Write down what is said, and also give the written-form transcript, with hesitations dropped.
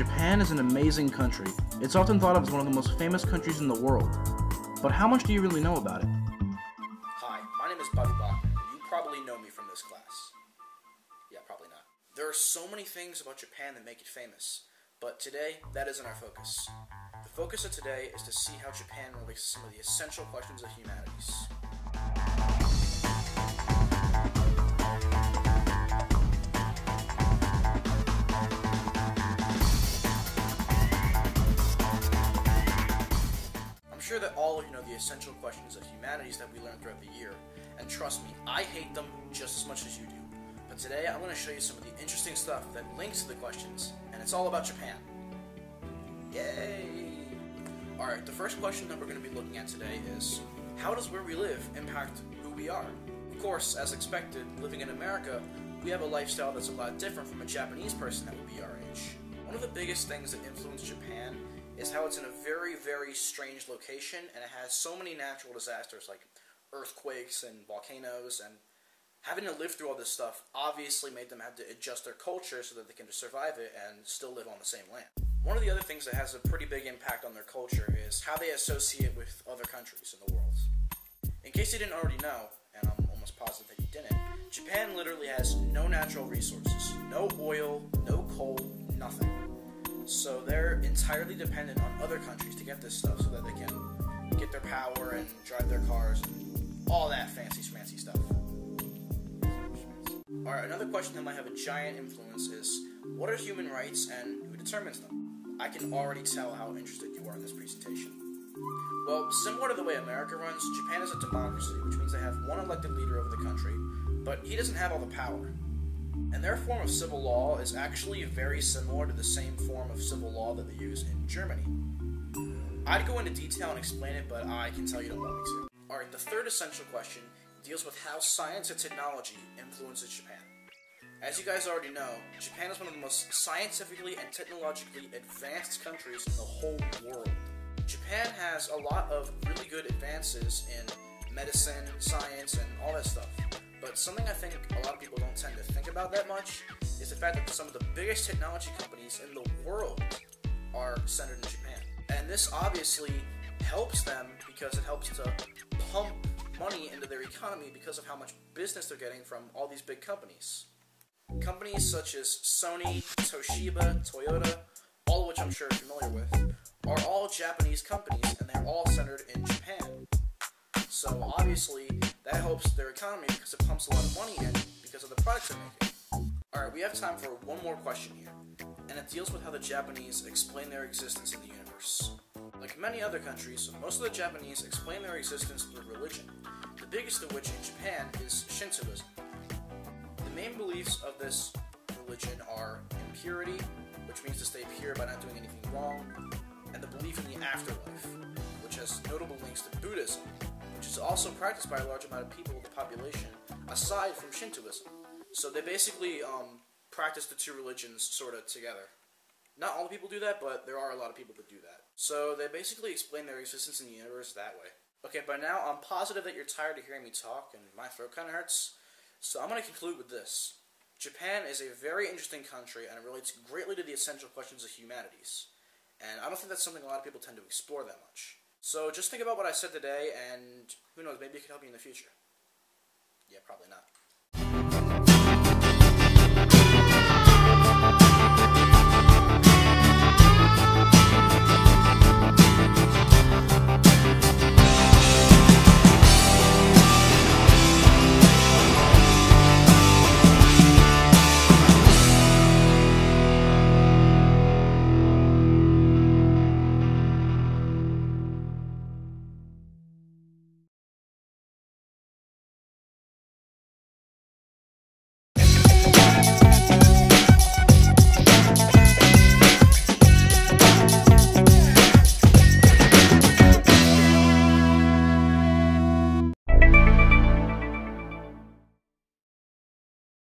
Japan is an amazing country. It's often thought of as one of the most famous countries in the world. But how much do you really know about it? Hi, my name is Bachman, and you probably know me from this class. Yeah, probably not. There are so many things about Japan that make it famous, but today, that isn't our focus. The focus of today is to see how Japan relates to some of the essential questions of humanities. I'm sure that all of you know the essential questions of humanities that we learn throughout the year, and trust me, I hate them just as much as you do. But today I'm going to show you some of the interesting stuff that links to the questions, and it's all about Japan. Yay! Alright, the first question that we're going to be looking at today is, how does where we live impact who we are? Of course, as expected, living in America, we have a lifestyle that's a lot different from a Japanese person that would be our age. One of the biggest things that influence Japan is how it's in a very, very strange location, and it has so many natural disasters like earthquakes and volcanoes, and having to live through all this stuff obviously made them have to adjust their culture so that they can just survive it and still live on the same land. One of the other things that has a pretty big impact on their culture is how they associate with other countries in the world. In case you didn't already know, and I'm almost positive that you didn't, Japan literally has no natural resources. No oil, no coal, nothing. So they're entirely dependent on other countries to get this stuff so that they can get their power and drive their cars and all that fancy schmancy stuff. Alright, another question that might have a giant influence is, what are human rights and who determines them? I can already tell how interested you are in this presentation. Well, similar to the way America runs, Japan is a democracy, which means they have one elected leader over the country, but he doesn't have all the power. And their form of civil law is actually very similar to the same form of civil law that they use in Germany. I'd go into detail and explain it, but I can tell you don't want me to. Alright, the third essential question deals with how science and technology influences Japan. As you guys already know, Japan is one of the most scientifically and technologically advanced countries in the whole world. Japan has a lot of really good advances in medicine, science, and all that stuff. But something I think a lot of people don't tend to think about that much is the fact that some of the biggest technology companies in the world are centered in Japan. And this obviously helps them because it helps to pump money into their economy because of how much business they're getting from all these big companies. Companies such as Sony, Toshiba, Toyota, all of which I'm sure you're familiar with, are all Japanese companies and they're all centered in Japan. So obviously that helps their economy because it pumps a lot of money in because of the products they're making. Alright, we have time for one more question here, and it deals with how the Japanese explain their existence in the universe. Like many other countries, most of the Japanese explain their existence through religion, the biggest of which in Japan is Shintoism. The main beliefs of this religion are impurity, which means to stay pure by not doing anything wrong, and the belief in the afterlife, which has notable links to Buddhism, which is also practiced by a large amount of people in the population, aside from Shintoism. So they basically practice the two religions sort of together. Not all the people do that, but there are a lot of people that do that. So they basically explain their existence in the universe that way. Okay, by now I'm positive that you're tired of hearing me talk, and my throat kind of hurts. So I'm going to conclude with this. Japan is a very interesting country, and it relates greatly to the essential questions of humanities. And I don't think that's something a lot of people tend to explore that much. So just think about what I said today, and who knows, maybe it could help you in the future. Yeah, probably not.